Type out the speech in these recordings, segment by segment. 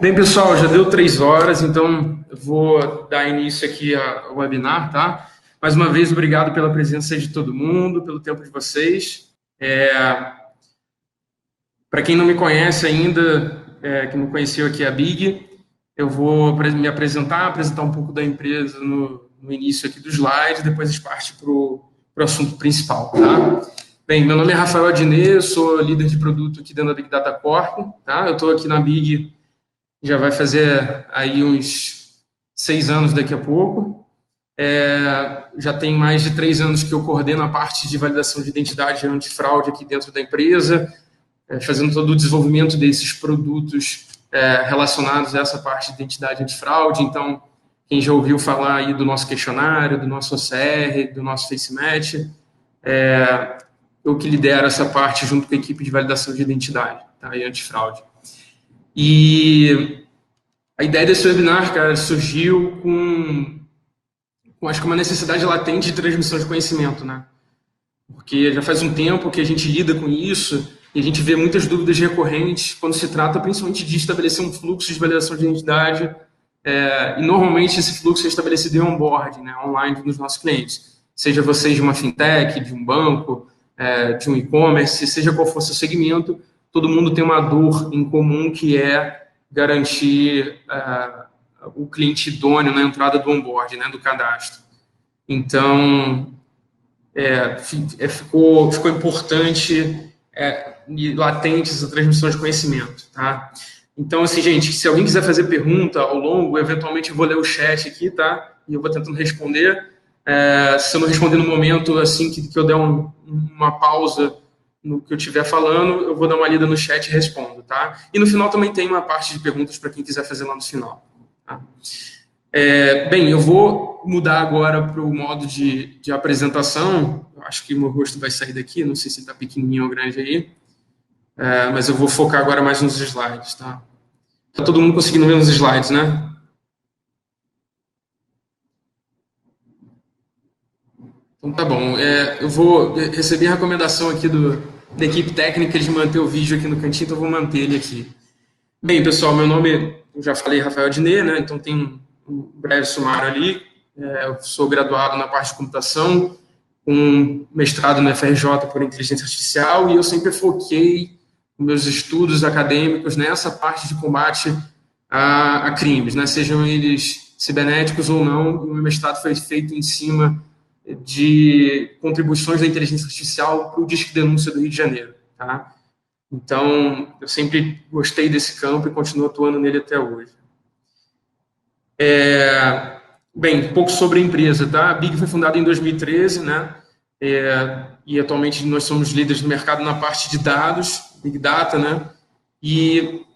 Bem, pessoal, já deu 3 horas, então eu vou dar início aqui ao webinar, tá? Mais uma vez, obrigado pela presença de todo mundo, pelo tempo de vocês. Para quem não me conhece ainda, que não conheceu aqui a Big, eu vou me apresentar um pouco da empresa no início aqui do slide, depois a gente parte para o assunto principal, tá? Bem, meu nome é Rafael Adnet, sou líder de produto aqui dentro da Big Data Corp, tá? Eu estou aqui na Big, já vai fazer aí uns 6 anos daqui a pouco. Já tem mais de 3 anos que eu coordeno a parte de validação de identidade antifraude aqui dentro da empresa, fazendo todo o desenvolvimento desses produtos relacionados a essa parte de identidade antifraude. Então, quem já ouviu falar aí do nosso questionário, do nosso OCR, do nosso Face Match, eu que lidero essa parte junto com a equipe de validação de identidade, tá, e antifraude. E a ideia desse webinar, cara, surgiu com acho que uma necessidade latente de transmissão de conhecimento, né? Porque já faz um tempo que a gente lida com isso e a gente vê muitas dúvidas recorrentes quando se trata principalmente de estabelecer um fluxo de validação de identidade, e normalmente esse fluxo é estabelecido em onboarding, né, online dos nossos clientes. Seja vocês de uma fintech, de um banco, de um e-commerce, seja qual for o seu segmento, todo mundo tem uma dor em comum que é garantir o cliente idôneo na entrada do onboarding, né, do cadastro. Então, ficou importante e latente essa transmissão de conhecimento, tá? Então, assim, gente, se alguém quiser fazer pergunta ao longo, eventualmente eu vou ler o chat aqui, tá? E eu vou tentando responder. Se eu não responder no momento, assim, que eu der uma pausa no que eu estiver falando, eu vou dar uma lida no chat e respondo, tá? E no final também tem uma parte de perguntas para quem quiser fazer lá no final, tá? Bem, eu vou mudar agora para o modo de apresentação. Eu acho que o meu rosto vai sair daqui, não sei se está pequenininho ou grande aí, mas eu vou focar agora mais nos slides, tá? Está todo mundo conseguindo ver os slides, né? Então tá bom. Eu vou receber a recomendação aqui da equipe técnica de manter o vídeo aqui no cantinho, então eu vou manter ele aqui. Bem, pessoal, meu nome, eu já falei, Rafael Adnet, né? Então tem um breve sumário ali. Eu sou graduado na parte de computação, com mestrado no FRJ por inteligência artificial, e eu sempre foquei meus estudos acadêmicos nessa parte de combate a crimes, né? Sejam eles cibernéticos ou não. O meu mestrado foi feito em cima de contribuições da inteligência artificial para o Disque Denúncia do Rio de Janeiro, tá? Então, eu sempre gostei desse campo e continuo atuando nele até hoje. Bem, um pouco sobre a empresa, tá? A Big foi fundada em 2013, né? E atualmente nós somos líderes no mercado na parte de dados, Big Data, né? E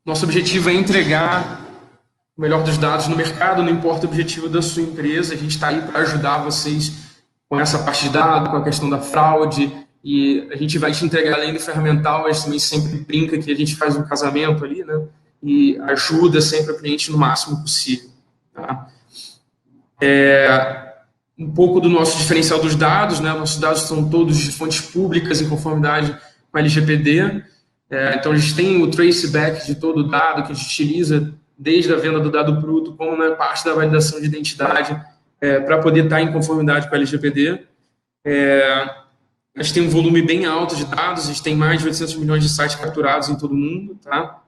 nosso objetivo é entregar o melhor dos dados no mercado, não importa o objetivo da sua empresa, a gente está aí para ajudar vocês com essa parte de dados, com a questão da fraude, e a gente vai te entregar além do ferramental, a gente também sempre brinca que a gente faz um casamento ali, né? E ajuda sempre o cliente no máximo possível, tá? Um pouco do nosso diferencial dos dados, né? Nossos dados são todos de fontes públicas em conformidade com a LGPD, então a gente tem o traceback de todo o dado que a gente utiliza desde a venda do dado bruto, como na parte da validação de identidade, para poder estar em conformidade com a LGPD. A gente tem um volume bem alto de dados, a gente tem mais de 800 milhões de sites capturados em todo o mundo, tá?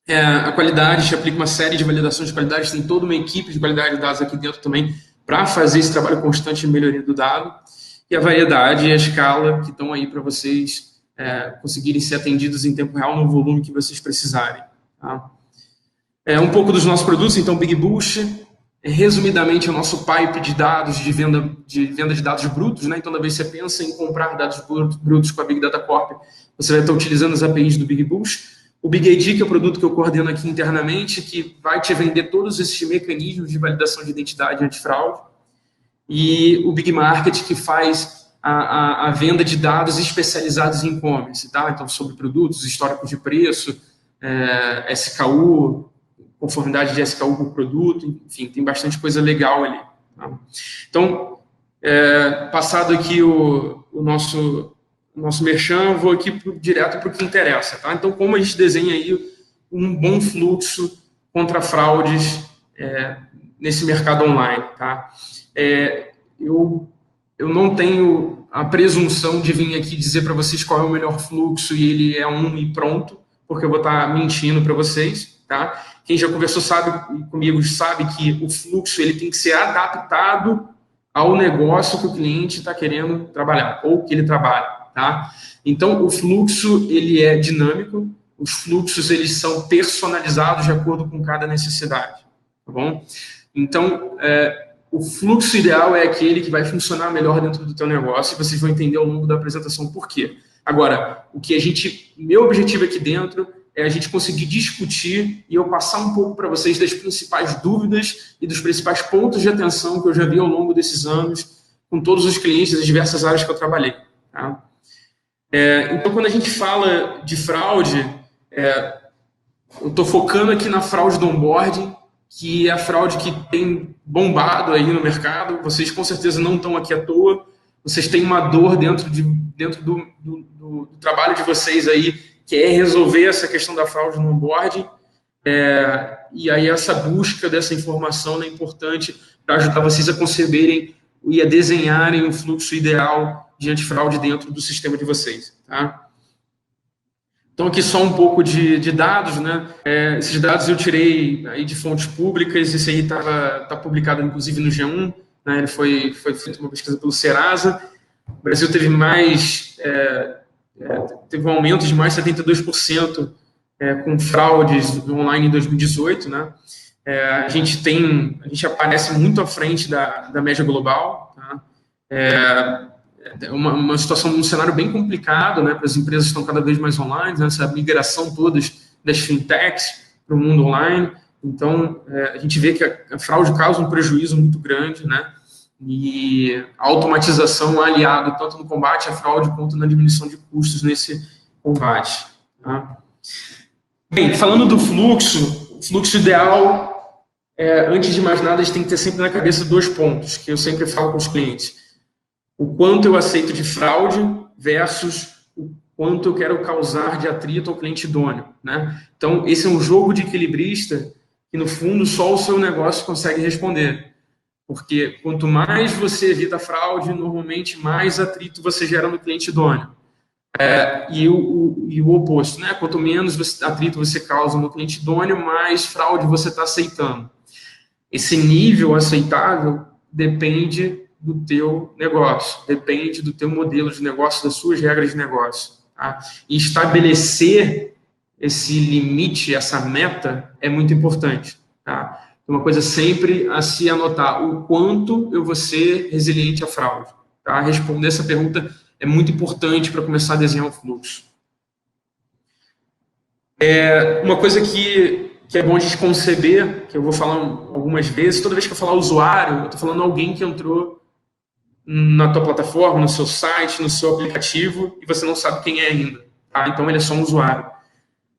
A qualidade, a gente aplica uma série de validações de qualidade, tem toda uma equipe de qualidade de dados aqui dentro também, para fazer esse trabalho constante de melhoria do dado, e a variedade e a escala que estão aí para vocês conseguirem ser atendidos em tempo real no volume que vocês precisarem, tá? Um pouco dos nossos produtos, então, Big Boost, resumidamente, é o nosso pipe de dados, de venda de dados brutos, né? Então, toda vez que você pensa em comprar dados brutos com a Big Data Corp, você vai estar utilizando as APIs do Big Boost. O Big ID, que é o produto que eu coordeno aqui internamente, que vai te vender todos esses mecanismos de validação de identidade antifraude. E o Big Market, que faz a venda de dados especializados em e-commerce, tá? Então, sobre produtos, históricos de preço, SKU, conformidade de SKU com o produto, enfim, tem bastante coisa legal ali, tá? Então, passado aqui o nosso nosso merchan, vou aqui direto para o que interessa. Tá? Então, como a gente desenha aí um bom fluxo contra fraudes nesse mercado online. Tá? Eu não tenho a presunção de vir aqui dizer para vocês qual é o melhor fluxo e ele é um e pronto, porque eu vou estar mentindo para vocês. Tá? Quem já conversou comigo sabe que o fluxo ele tem que ser adaptado ao negócio que o cliente está querendo trabalhar, ou que ele trabalha. Tá? Então, o fluxo ele é dinâmico, os fluxos eles são personalizados de acordo com cada necessidade. Tá bom? Então, o fluxo ideal é aquele que vai funcionar melhor dentro do teu negócio, e vocês vão entender ao longo da apresentação por quê. Agora, meu objetivo aqui dentro é a gente conseguir discutir e eu passar um pouco para vocês das principais dúvidas e dos principais pontos de atenção que eu já vi ao longo desses anos com todos os clientes das diversas áreas que eu trabalhei. Tá? Então, quando a gente fala de fraude, eu estou focando aqui na fraude do onboarding, que é a fraude que tem bombado aí no mercado. Vocês com certeza não estão aqui à toa, vocês têm uma dor dentro do trabalho de vocês aí, que é resolver essa questão da fraude no onboarding, e aí essa busca dessa informação é importante para ajudar vocês a conceberem e a desenharem um fluxo ideal de antifraude dentro do sistema de vocês. Tá? Então, aqui só um pouco de dados, né? Esses dados eu tirei aí de fontes públicas, esse aí tá publicado, inclusive, no G1, né? Ele foi feita uma pesquisa pelo Serasa. O Brasil teve teve um aumento de mais de 72% com fraudes online em 2018, né? A gente aparece muito à frente da média global, tá? Uma situação, um cenário bem complicado, né, para as empresas que estão cada vez mais online, né, essa migração todas das fintechs para o mundo online. Então, a gente vê que a fraude causa um prejuízo muito grande, né, e a automatização é aliado tanto no combate à fraude quanto na diminuição de custos nesse combate. Tá? Bem, falando do fluxo, o fluxo ideal, antes de mais nada, a gente tem que ter sempre na cabeça 2 pontos, que eu sempre falo com os clientes. O quanto eu aceito de fraude versus o quanto eu quero causar de atrito ao cliente idôneo. Né? Então, esse é um jogo de equilibrista que, no fundo, só o seu negócio consegue responder. Porque quanto mais você evita a fraude, normalmente mais atrito você gera no cliente idôneo. E o oposto, né? Quanto menos atrito você causa no cliente idôneo, mais fraude você está aceitando. Esse nível aceitável depende do teu negócio, depende do teu modelo de negócio, das suas regras de negócio. Tá? E estabelecer esse limite, essa meta, é muito importante. Tá? Uma coisa sempre a se anotar, o quanto eu vou ser resiliente à fraude. Tá? Responder essa pergunta é muito importante para começar a desenhar um fluxo. Uma coisa que é bom a gente conceber, que eu vou falar algumas vezes, toda vez que eu falar usuário, eu estou falando alguém que entrou na tua plataforma, no seu site, no seu aplicativo, e você não sabe quem é ainda. Tá? Então, ele é só um usuário.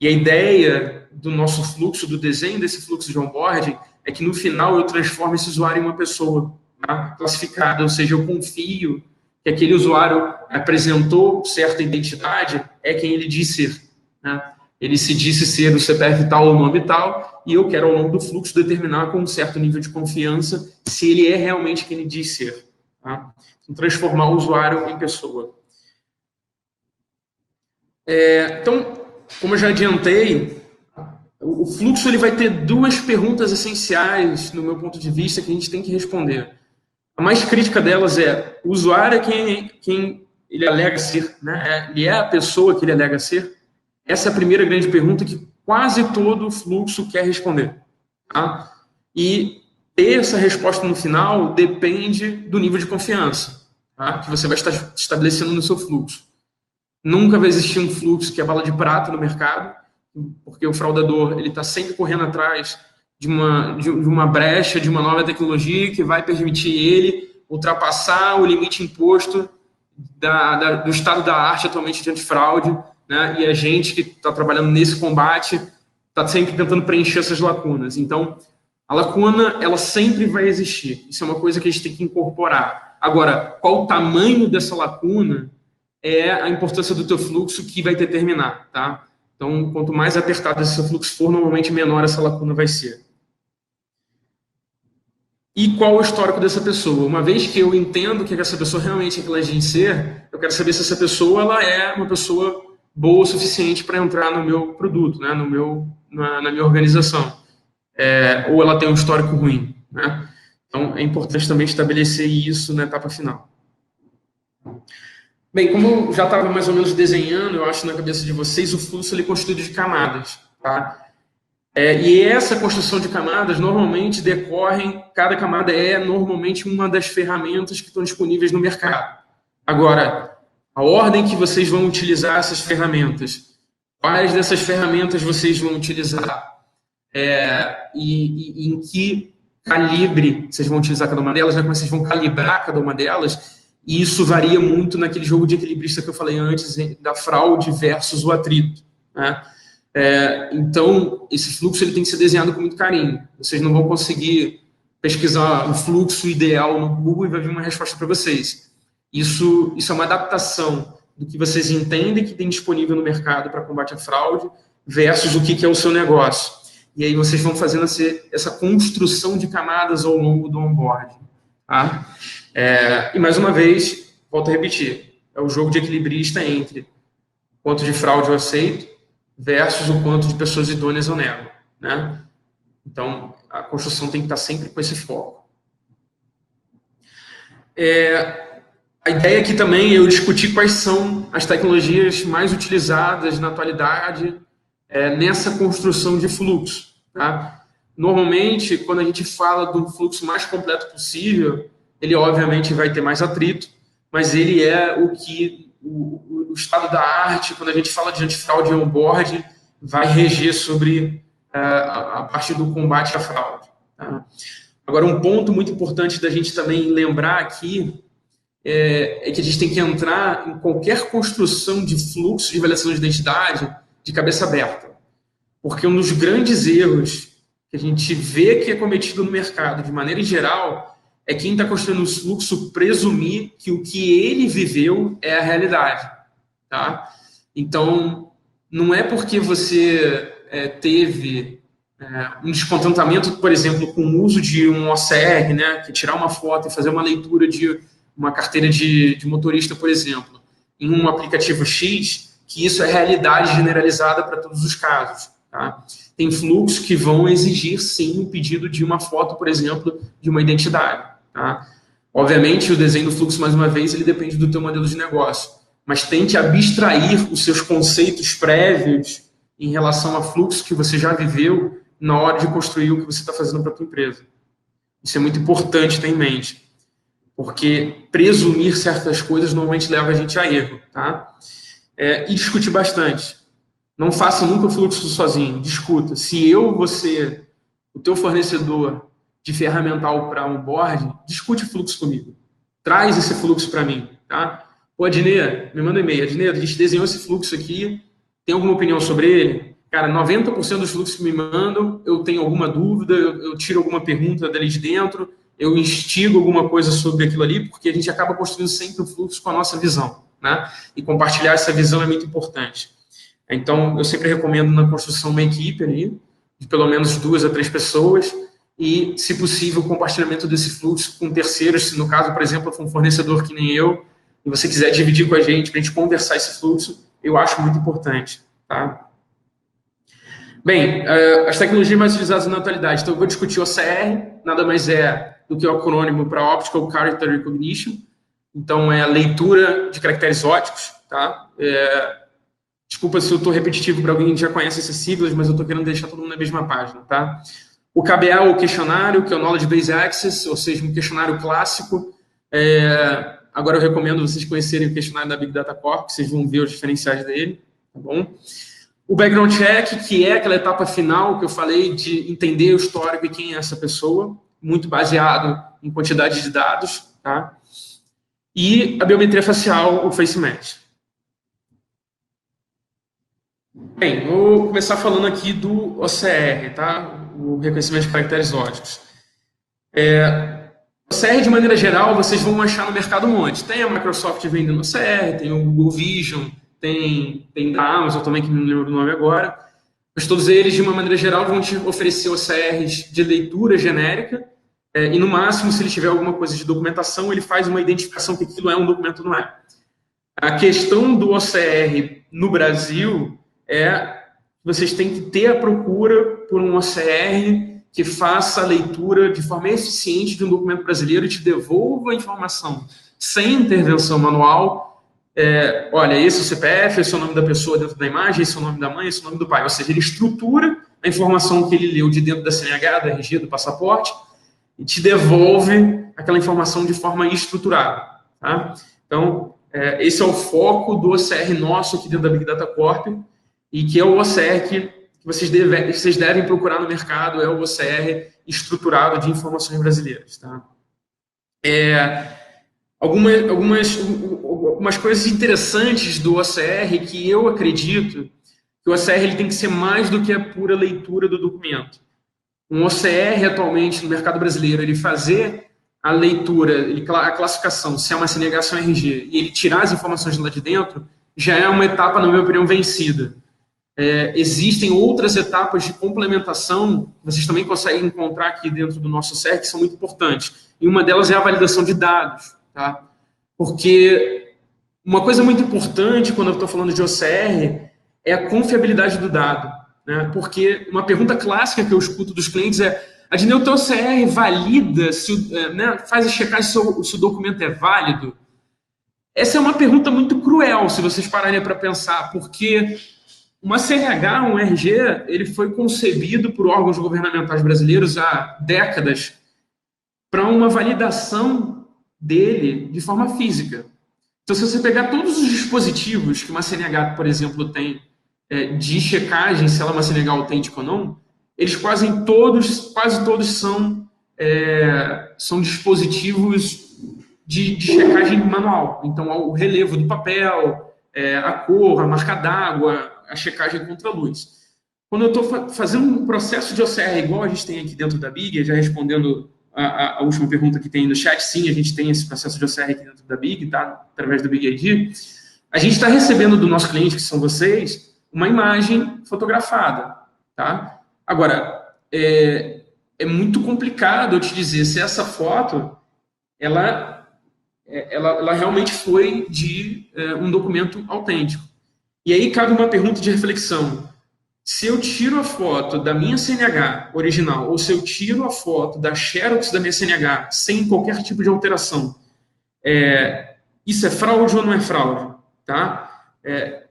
E a ideia do nosso fluxo, do desenho desse fluxo de onboarding, é que no final eu transformo esse usuário em uma pessoa, tá? Classificada, ou seja, eu confio que aquele usuário apresentou certa identidade, é quem ele diz ser. Né? Ele se disse ser o CPF tal ou o nome tal, e eu quero, ao longo do fluxo, determinar com um certo nível de confiança se ele é realmente quem ele diz ser. Tá? Então, transformar o usuário em pessoa. Então, como eu já adiantei, o fluxo ele vai ter 2 perguntas essenciais, no meu ponto de vista, que a gente tem que responder. A mais crítica delas é: o usuário é quem ele alega ser, né? Ele é a pessoa que ele alega ser? Essa é a primeira grande pergunta que quase todo fluxo quer responder. Tá? E ter essa resposta no final depende do nível de confiança, tá? Que você vai estar estabelecendo no seu fluxo. Nunca vai existir um fluxo que é bala de prata no mercado, porque o fraudador ele está sempre correndo atrás de uma brecha, de uma nova tecnologia que vai permitir ele ultrapassar o limite imposto do estado da arte atualmente de antifraude, né? E a gente que está trabalhando nesse combate está sempre tentando preencher essas lacunas. Então, a lacuna, ela sempre vai existir. Isso é uma coisa que a gente tem que incorporar. Agora, qual o tamanho dessa lacuna é a importância do teu fluxo que vai determinar, tá? Então, quanto mais apertado esse seu fluxo for, normalmente menor essa lacuna vai ser. E qual o histórico dessa pessoa? Uma vez que eu entendo que essa pessoa realmente é que ela agir em ser, eu quero saber se essa pessoa ela é uma pessoa boa o suficiente para entrar no meu produto, né? Na minha organização. Ou ela tem um histórico ruim, né? Então, é importante também estabelecer isso na etapa final. Bem, como eu já estava mais ou menos desenhando, eu acho, na cabeça de vocês, o fluxo ele é constituído de camadas, tá? E essa construção de camadas normalmente decorrem, cada camada é normalmente uma das ferramentas que estão disponíveis no mercado. Agora, a ordem que vocês vão utilizar essas ferramentas, quais dessas ferramentas vocês vão utilizar, e em que calibre vocês vão utilizar cada uma delas, né, como vocês vão calibrar cada uma delas, e isso varia muito naquele jogo de equilibrista que eu falei antes, da fraude versus o atrito, né? Então, esse fluxo ele tem que ser desenhado com muito carinho. Vocês não vão conseguir pesquisar o fluxo ideal no Google e vai vir uma resposta para vocês. Isso é uma adaptação do que vocês entendem que tem disponível no mercado para combate à fraude versus o que é o seu negócio. E aí vocês vão fazendo essa construção de camadas ao longo do onboarding. Tá? E mais uma vez, volto a repetir, é o jogo de equilibrista entre quanto de fraude eu aceito versus o quanto de pessoas idôneas eu nego, né? Então, a construção tem que estar sempre com esse foco. A ideia aqui também é eu discutir quais são as tecnologias mais utilizadas na atualidade nessa construção de fluxo, tá? Normalmente, quando a gente fala de um fluxo mais completo possível, ele obviamente vai ter mais atrito, mas ele é o que o estado da arte, quando a gente fala de antifraude e onboarding, vai reger sobre a parte do combate à fraude. Tá? Agora, um ponto muito importante da gente também lembrar aqui é que a gente tem que entrar em qualquer construção de fluxo de avaliação de identidade de cabeça aberta. Porque um dos grandes erros que a gente vê que é cometido no mercado, de maneira geral, é quem está construindo o fluxo presumir que o que ele viveu é a realidade. Tá? Então, não é porque você teve um descontentamento, por exemplo, com o uso de um OCR, né, que é tirar uma foto e fazer uma leitura de uma carteira de motorista, por exemplo, em um aplicativo X, que isso é realidade generalizada para todos os casos. Tá? Tem fluxos que vão exigir, sim, o pedido de uma foto, por exemplo, de uma identidade. Tá? Obviamente, o desenho do fluxo, mais uma vez, ele depende do teu modelo de negócio, mas tente abstrair os seus conceitos prévios em relação a fluxo que você já viveu na hora de construir o que você está fazendo para a tua empresa. Isso é muito importante ter em mente, porque presumir certas coisas normalmente leva a gente a erro. Tá? E discutir bastante. Não faça nunca o fluxo sozinho, discuta. Se eu, você, o teu fornecedor de ferramental para onboarding, discute o fluxo comigo. Traz esse fluxo para mim, tá? Pô, Adnet, me manda um e-mail. Adnet, a gente desenhou esse fluxo aqui, tem alguma opinião sobre ele? Cara, 90% dos fluxos que me mandam, eu tenho alguma dúvida, eu tiro alguma pergunta dali de dentro, eu instigo alguma coisa sobre aquilo ali, porque a gente acaba construindo sempre o fluxo com a nossa visão, né? E compartilhar essa visão é muito importante. Então, eu sempre recomendo na construção uma equipe ali, de pelo menos 2 a 3 pessoas, e, se possível, o compartilhamento desse fluxo com terceiros, se no caso, por exemplo, for um fornecedor que nem eu, e você quiser dividir com a gente, para a gente conversar esse fluxo, eu acho muito importante. Tá? Bem, as tecnologias mais utilizadas na atualidade. Então, eu vou discutir o OCR, nada mais é do que o acrônimo para Optical Character Recognition. Então, é a leitura de caracteres ópticos. Tá? Desculpa se eu estou repetitivo para alguém que já conhece essas siglas, mas eu estou querendo deixar todo mundo na mesma página. Tá? O KBA, o questionário, que é o Knowledge Base Access, ou seja, um questionário clássico. Agora eu recomendo vocês conhecerem o questionário da Big Data Corp, que vocês vão ver os diferenciais dele. Tá bom? O background check, que é aquela etapa final que eu falei de entender o histórico e quem é essa pessoa, muito baseado em quantidade de dados. Tá? E a biometria facial, o face match. Bem, vou começar falando aqui do OCR, tá? O reconhecimento de caracteres óticos. OCR, de maneira geral, vocês vão achar no mercado um monte. Tem a Microsoft vendendo OCR, tem o Google Vision, tem da Amazon também, que não lembro o nome agora. Mas todos eles, de uma maneira geral, vão te oferecer OCRs de leitura genérica, e no máximo, se ele tiver alguma coisa de documentação, ele faz uma identificação que aquilo é um documento ou não é. A questão do OCR no Brasil é que vocês têm que ter a procura por um OCR que faça a leitura de forma eficiente de um documento brasileiro e te devolva a informação sem intervenção manual. Olha, esse é o CPF, esse é o nome da pessoa dentro da imagem, esse é o nome da mãe, esse é o nome do pai. Ou seja, ele estrutura a informação que ele leu de dentro da CNH, da RG, do passaporte, e te devolve aquela informação de forma estruturada. Tá? Então, esse é o foco do OCR nosso aqui dentro da Big Data Corp, e que é o OCR que vocês devem procurar no mercado, é o OCR estruturado de informações brasileiras. Tá? Algumas coisas interessantes do OCR que eu acredito que o OCR ele tem que ser mais do que a pura leitura do documento. Um OCR atualmente no mercado brasileiro, ele fazer a leitura, a classificação, se é uma CNH, se é um RG, e ele tirar as informações de lá de dentro, já é uma etapa, na minha opinião, vencida. Existem outras etapas de complementação que vocês também conseguem encontrar aqui dentro do nosso OCR, que são muito importantes. E uma delas é a validação de dados. Tá? Porque uma coisa muito importante quando eu estou falando de OCR é a confiabilidade do dado. Né? Porque uma pergunta clássica que eu escuto dos clientes é: Adnei, o teu OCR valida, faz a checagem se o documento é válido? Essa é uma pergunta muito cruel, se vocês pararem para pensar, porque uma CNH, um RG, ele foi concebido por órgãos governamentais brasileiros há décadas para uma validação dele de forma física. Então, se você pegar todos os dispositivos que uma CNH, por exemplo, tem de checagem, se ela é uma CNH autêntica ou não, eles quase todos são dispositivos de checagem manual. Então, o relevo do papel, a cor, a marca d'água, a checagem contra a luz. Quando eu estou fazendo um processo de OCR igual a gente tem aqui dentro da Big, já respondendo a última pergunta que tem no chat, sim, a gente tem esse processo de OCR aqui dentro da Big, tá? Através do Big ID. A gente está recebendo do nosso cliente, que são vocês, uma imagem fotografada. Tá? Agora, é muito complicado eu te dizer se essa foto ela realmente foi de um documento autêntico. E aí cabe uma pergunta de reflexão. Se eu tiro a foto da minha CNH original, ou se eu tiro a foto da Xerox da minha CNH sem qualquer tipo de alteração, isso é fraude ou não é fraude? Tá?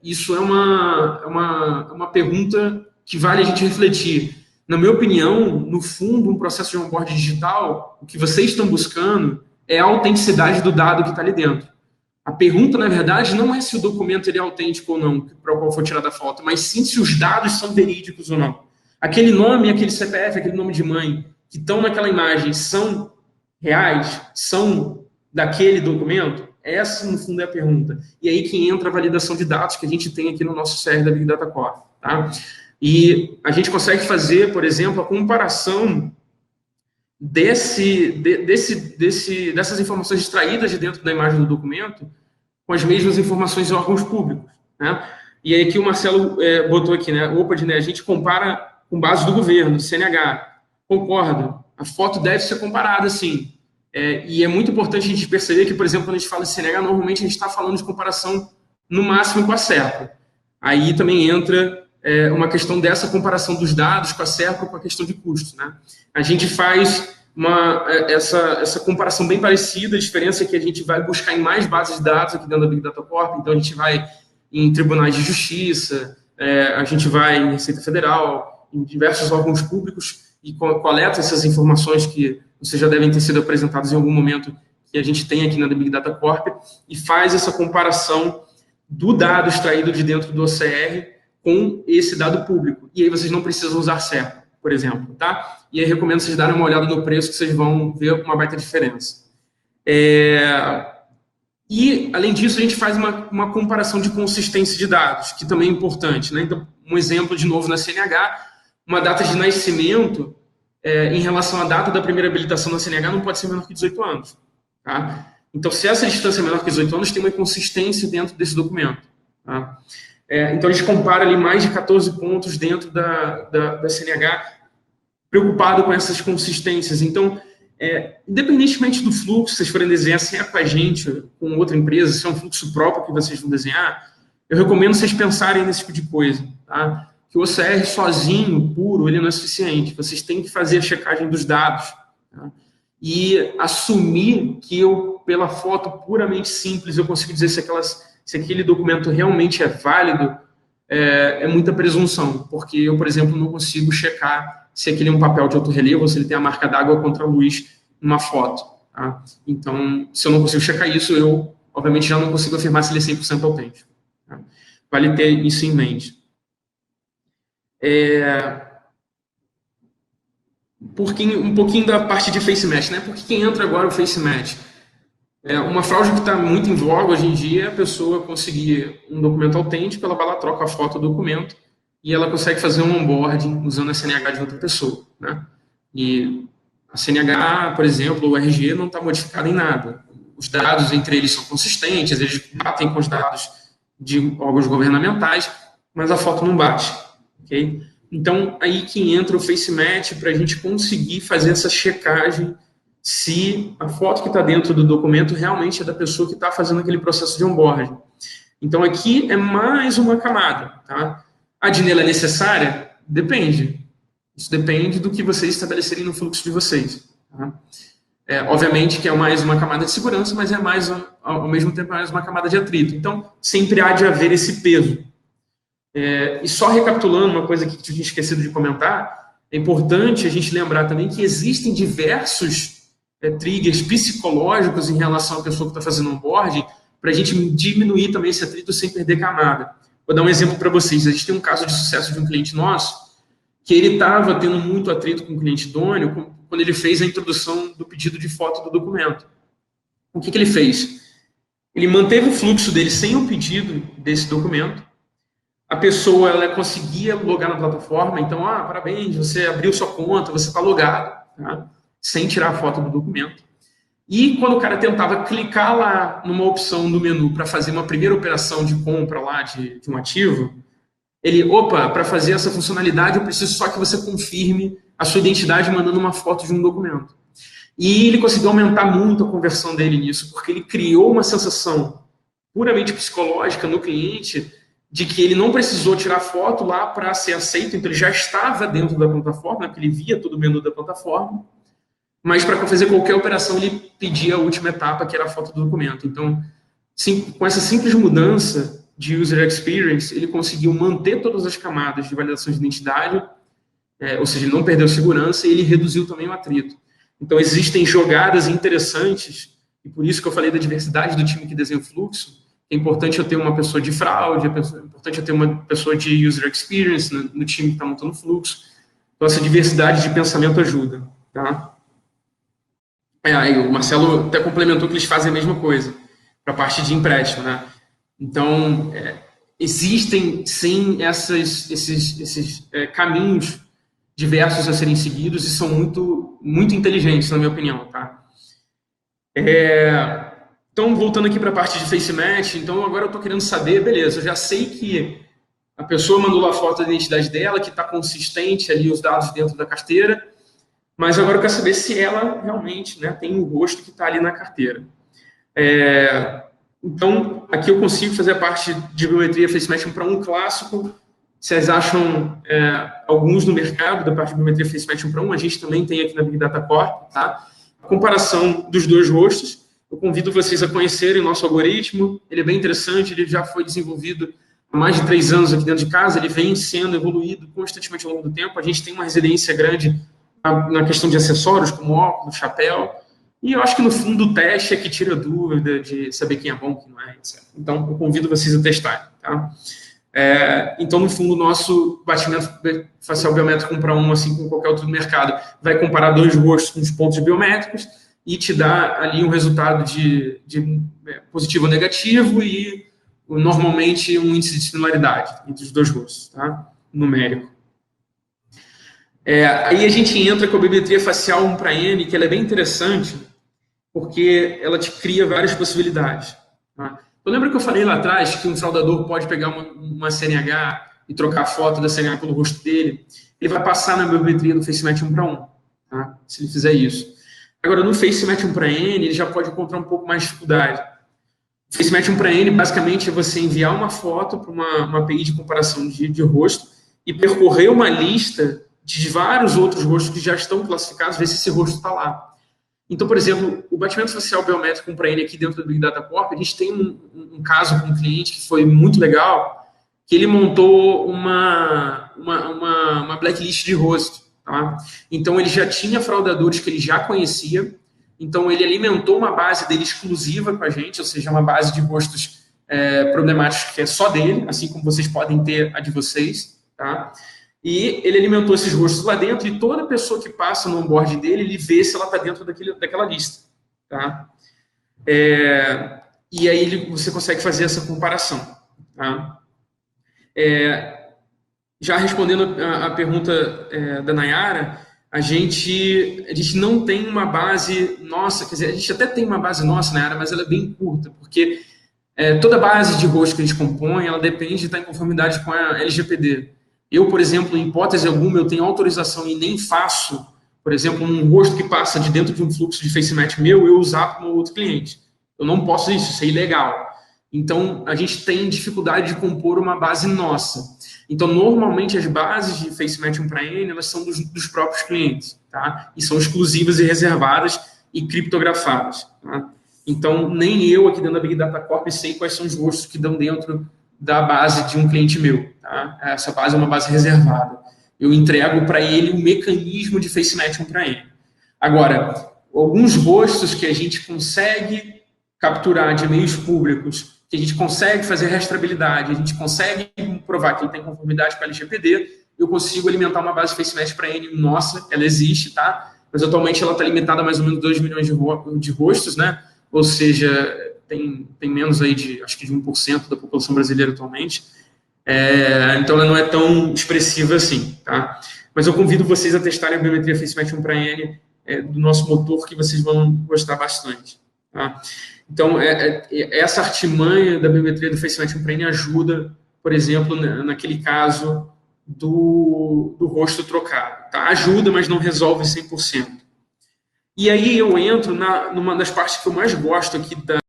Isso é uma pergunta que vale a gente refletir. Na minha opinião, no fundo, um processo de onboard digital, o que vocês estão buscando é a autenticidade do dado que está ali dentro. A pergunta, na verdade, não é se o documento ele é autêntico ou não, para o qual foi tirada a foto, mas sim se os dados são verídicos ou não. Aquele nome, aquele CPF, aquele nome de mãe que estão naquela imagem são reais? São daquele documento? Essa, no fundo, é a pergunta. E aí que entra a validação de dados que a gente tem aqui no nosso CR da Big Data Corp. Tá? E a gente consegue fazer, por exemplo, a comparação dessas informações extraídas de dentro da imagem do documento com as mesmas informações de órgãos públicos. Né? E aí que o Marcelo botou aqui, né? Opa, a gente compara com base do governo, do CNH. Concordo. A foto deve ser comparada, sim. E é muito importante a gente perceber que, por exemplo, quando a gente fala de CNH, normalmente a gente está falando de comparação no máximo com a SERPA. Aí também entra uma questão dessa comparação dos dados com a SERPA com a questão de custo. Né? A gente faz essa comparação bem parecida, a diferença é que a gente vai buscar em mais bases de dados aqui dentro da Big Data Corp, então a gente vai em tribunais de justiça, a gente vai em Receita Federal, em diversos órgãos públicos e coleta essas informações que vocês já devem ter sido apresentadas em algum momento que a gente tem aqui na Big Data Corp e faz essa comparação do dado extraído de dentro do OCR com esse dado público. E aí vocês não precisam usar SERPA, por exemplo, tá? E aí recomendo vocês darem uma olhada no preço que vocês vão ver uma baita diferença. E, além disso, a gente faz uma comparação de consistência de dados, que também é importante, né? Então, um exemplo, de novo, na CNH, uma data de nascimento, em relação à data da primeira habilitação da CNH, não pode ser menor que 18 anos. Tá? Então, se essa distância é menor que 18 anos, tem uma inconsistência dentro desse documento. Tá? Então, a gente compara ali mais de 14 pontos dentro da CNH, preocupado com essas consistências. Então, independentemente do fluxo que vocês forem desenhar, se é com a gente, com outra empresa, se é um fluxo próprio que vocês vão desenhar, eu recomendo vocês pensarem nesse tipo de coisa. Tá? Que o OCR sozinho, puro, ele não é suficiente. Vocês têm que fazer a checagem dos dados. Tá? E assumir que eu, pela foto puramente simples, eu consigo dizer se aquele documento realmente é válido, é muita presunção, porque eu, por exemplo, não consigo checar se aquele é um papel de alto relevo ou se ele tem a marca d'água contra a luz numa foto. Tá? Então, se eu não consigo checar isso, eu, obviamente, já não consigo afirmar se ele é 100% autêntico. Tá? Vale ter isso em mente. Um pouquinho da parte de face match, né? Por que entra agora o face match? Uma fraude que está muito em voga hoje em dia é a pessoa conseguir um documento autêntico, ela vai lá, troca a foto do documento e ela consegue fazer um onboarding usando a CNH de outra pessoa, né? E a CNH, por exemplo, o RG não está modificado em nada. Os dados entre eles são consistentes, eles batem com os dados de órgãos governamentais, mas a foto não bate, ok? Então, aí que entra o face match para a gente conseguir fazer essa checagem se a foto que está dentro do documento realmente é da pessoa que está fazendo aquele processo de onboarding. Então, aqui é mais uma camada. Tá? A DINELA é necessária? Depende. Isso depende do que vocês estabelecerem no fluxo de vocês. Tá? Obviamente que é mais uma camada de segurança, mas é mais, ao mesmo tempo, mais uma camada de atrito. Então, sempre há de haver esse peso. E só recapitulando uma coisa aqui que eu tinha esquecido de comentar, é importante a gente lembrar também que existem diversos triggers psicológicos em relação à pessoa que está fazendo onboarding, para a gente diminuir também esse atrito sem perder camada. Vou dar um exemplo para vocês. A gente tem um caso de sucesso de um cliente nosso, que ele estava tendo muito atrito com o cliente idôneo quando ele fez a introdução do pedido de foto do documento. O que ele fez? Ele manteve o fluxo dele sem o pedido desse documento. A pessoa ela conseguia logar na plataforma, então, parabéns, você abriu sua conta, você está logado, tá? Sem tirar a foto do documento. E quando o cara tentava clicar lá numa opção do menu para fazer uma primeira operação de compra lá de um ativo, ele, para fazer essa funcionalidade eu preciso só que você confirme a sua identidade mandando uma foto de um documento. E ele conseguiu aumentar muito a conversão dele nisso, porque ele criou uma sensação puramente psicológica no cliente de que ele não precisou tirar foto lá para ser aceito, então ele já estava dentro da plataforma, que ele via todo o menu da plataforma, mas para fazer qualquer operação ele pedia a última etapa, que era a foto do documento. Então, com essa simples mudança de user experience, ele conseguiu manter todas as camadas de validação de identidade, ou seja, ele não perdeu segurança e ele reduziu também o atrito. Então, existem jogadas interessantes, e por isso que eu falei da diversidade do time que desenha o fluxo. É importante eu ter uma pessoa de fraude, é importante eu ter uma pessoa de user experience no time que está montando o fluxo. Então, essa diversidade de pensamento ajuda. Tá? O Marcelo até complementou que eles fazem a mesma coisa para a parte de empréstimo, né? Então, existem, sim, esses caminhos diversos a serem seguidos e são muito, muito inteligentes, na minha opinião, tá? Então, voltando aqui para a parte de face match, então agora eu estou querendo saber, beleza, eu já sei que a pessoa mandou lá a foto da identidade dela, que está consistente ali os dados dentro da carteira, mas agora eu quero saber se ela realmente, né, tem o rosto que está ali na carteira. Então, aqui eu consigo fazer a parte de biometria face match para um clássico. Vocês acham alguns no mercado da parte de biometria face match 1 para 1? A gente também tem aqui na Big Data Corp, tá? A comparação dos dois rostos. Eu convido vocês a conhecerem o nosso algoritmo. Ele é bem interessante, ele já foi desenvolvido há mais de 3 anos aqui dentro de casa, ele vem sendo evoluído constantemente ao longo do tempo. A gente tem uma residência grande na questão de acessórios, como óculos, chapéu, e eu acho que no fundo o teste é que tira dúvida de saber quem é bom, quem não é, etc. Então, eu convido vocês a testarem, tá? Então, no fundo, o nosso batimento facial biométrico 1 para 1, assim como qualquer outro do mercado, vai comparar dois rostos com os pontos biométricos e te dá ali um resultado de positivo ou negativo e, normalmente, um índice de similaridade entre os dois rostos, tá? Numérico. Aí a gente entra com a biometria facial 1 para N, que ela é bem interessante, porque ela te cria várias possibilidades. Tá? Eu lembro que eu falei lá atrás que um fraudador pode pegar uma CNH e trocar a foto da CNH pelo rosto dele. Ele vai passar na biometria do FaceMatch 1 para 1, tá? Se ele fizer isso. Agora, no FaceMatch 1 para N, ele já pode encontrar um pouco mais de dificuldade. O FaceMatch 1 para N, basicamente, é você enviar uma foto para uma API de comparação de rosto e percorrer uma lista de vários outros rostos que já estão classificados, ver se esse rosto está lá. Então, por exemplo, o batimento facial biométrico com N aqui dentro do Big Data Corp, a gente tem um caso com um cliente que foi muito legal, que ele montou uma blacklist de rosto. Tá? Então, ele já tinha fraudadores que ele já conhecia, então ele alimentou uma base dele exclusiva com a gente, ou seja, uma base de rostos problemáticos que é só dele, assim como vocês podem ter a de vocês. Tá? E ele alimentou esses rostos lá dentro e toda pessoa que passa no onboard dele, ele vê se ela está dentro daquela lista. Tá? E aí você consegue fazer essa comparação. Tá? Já respondendo a pergunta da Nayara, a gente não tem uma base nossa, quer dizer, a gente até tem uma base nossa, Nayara, mas ela é bem curta, porque toda base de rosto que a gente compõe, ela depende de estar em conformidade com a LGPD. Eu, por exemplo, em hipótese alguma, eu tenho autorização e nem faço, por exemplo, um rosto que passa de dentro de um fluxo de face match meu, eu usar para um outro cliente. Eu não posso isso é ilegal. Então, a gente tem dificuldade de compor uma base nossa. Então, normalmente, as bases de face match 1 para N, elas são dos próprios clientes, tá? E são exclusivas e reservadas e criptografadas, tá? Então, nem eu aqui dentro da Big Data Corp sei quais são os rostos que dão dentro da base de um cliente meu. Tá? Essa base é uma base reservada. Eu entrego para ele um mecanismo de face matching para ele. Agora, alguns rostos que a gente consegue capturar de meios públicos, que a gente consegue fazer rastreabilidade, a gente consegue provar que ele tem conformidade com a LGPD, eu consigo alimentar uma base de face match para ele. Nossa, ela existe, tá? Mas atualmente ela está limitada a mais ou menos 2 milhões de rostos, né? Ou seja, tem menos aí acho que de 1% da população brasileira atualmente. Então ela não é tão expressiva assim, tá? Mas eu convido vocês a testarem a biometria FaceMatch 1 para N do nosso motor, que vocês vão gostar bastante, tá? Então, essa artimanha da biometria do FaceMatch 1 para N ajuda, por exemplo, naquele caso do rosto trocado, tá? Ajuda, mas não resolve 100%. E aí eu entro numa das partes que eu mais gosto aqui da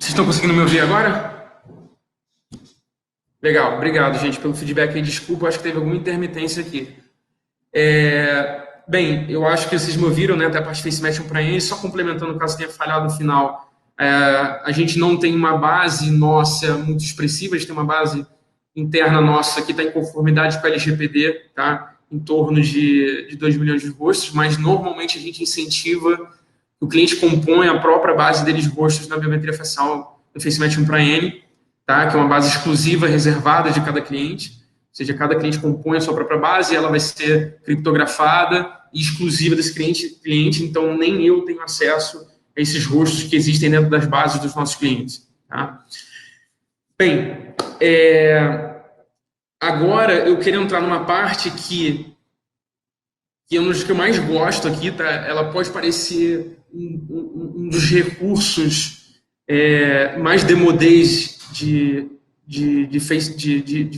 Vocês estão conseguindo me ouvir agora? Legal, obrigado, gente, pelo feedback aí. Desculpa, acho que teve alguma intermitência aqui. Bem, eu acho que vocês me ouviram, né? Até a parte de FaceMatch para N, só complementando caso tenha falhado no final. A gente não tem uma base nossa muito expressiva, a gente tem uma base interna nossa que está em conformidade com a LGPD, tá? Em torno de 2 milhões de rostos, mas normalmente a gente incentiva que o cliente compõe a própria base deles de rostos na biometria facial do FaceMatch 1 para N, tá? Que é uma base exclusiva, reservada de cada cliente. Ou seja, cada cliente compõe a sua própria base, ela vai ser criptografada e exclusiva desse cliente, então nem eu tenho acesso a esses rostos que existem dentro das bases dos nossos clientes. Tá? Bem, agora eu queria entrar numa parte que é um dos que eu mais gosto aqui, tá? Ela pode parecer um dos recursos mais demodês de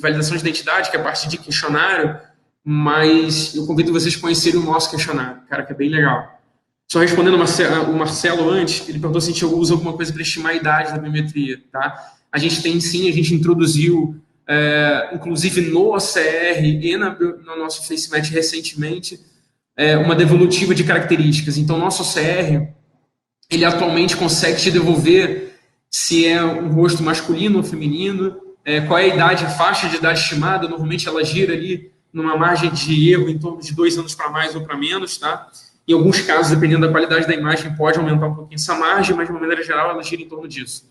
validação de identidade, que é a parte de questionário, mas eu convido vocês a conhecerem o nosso questionário, cara, que é bem legal. Só respondendo o Marcelo antes, ele perguntou se a gente usa alguma coisa para estimar a idade da biometria, tá? A gente tem sim, a gente introduziu, inclusive no OCR e no nosso FaceMatch recentemente, uma devolutiva de características. Então, nosso OCR, ele atualmente consegue te devolver se é um rosto masculino ou feminino, qual é a idade, a faixa de idade estimada. Normalmente ela gira ali numa margem de erro em torno de 2 anos para mais ou para menos, tá? Em alguns casos, dependendo da qualidade da imagem, pode aumentar um pouquinho essa margem, mas de uma maneira geral ela gira em torno disso.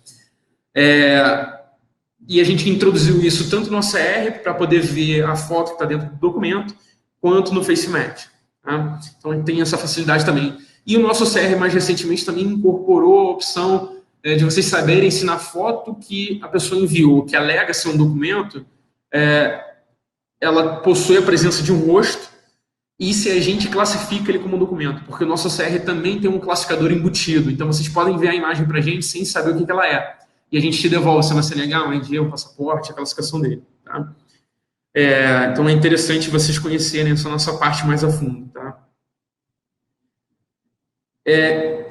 E a gente introduziu isso tanto no OCR, para poder ver a foto que está dentro do documento, quanto no FaceMatch. Tá? Então, tem essa facilidade também. E o nosso OCR, mais recentemente, também incorporou a opção de vocês saberem se na foto que a pessoa enviou, que alega ser um documento, ela possui a presença de um rosto, e se a gente classifica ele como um documento, porque o nosso OCR também tem um classificador embutido. Então, vocês podem ver a imagem para a gente sem saber o que ela é. E a gente te devolve se ela é legal, o RG, o passaporte, a classificação dele. Tá? Então, é interessante vocês conhecerem essa nossa parte mais a fundo. Tá?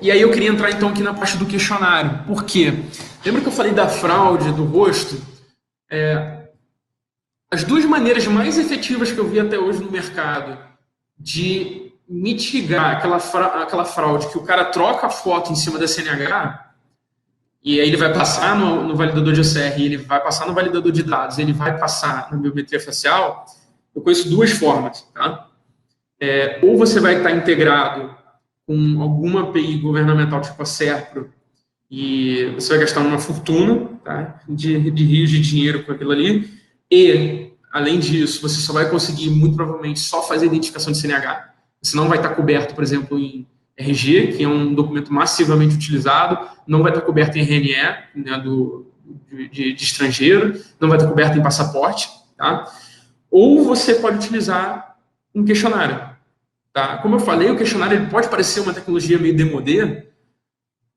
E aí eu queria entrar, então, aqui na parte do questionário. Por quê? Lembra que eu falei da fraude, do rosto? As duas maneiras mais efetivas que eu vi até hoje no mercado de mitigar aquela fraude, que o cara troca a foto em cima da CNH, e aí ele vai passar no validador de OCR, ele vai passar no validador de dados, ele vai passar na biometria facial. Eu conheço duas formas. Tá? Ou você vai estar integrado com alguma API governamental tipo a Serpro, e você vai gastar uma fortuna, tá? de rios de dinheiro com aquilo ali, e, além disso, você só vai conseguir, muito provavelmente, só fazer identificação de CNH. Você não vai estar coberto, por exemplo, em RG, que é um documento massivamente utilizado, não vai estar coberto em RNE, né, de estrangeiro, não vai estar coberto em passaporte, tá? Ou você pode utilizar um questionário. Tá? Como eu falei, o questionário ele pode parecer uma tecnologia meio demodê,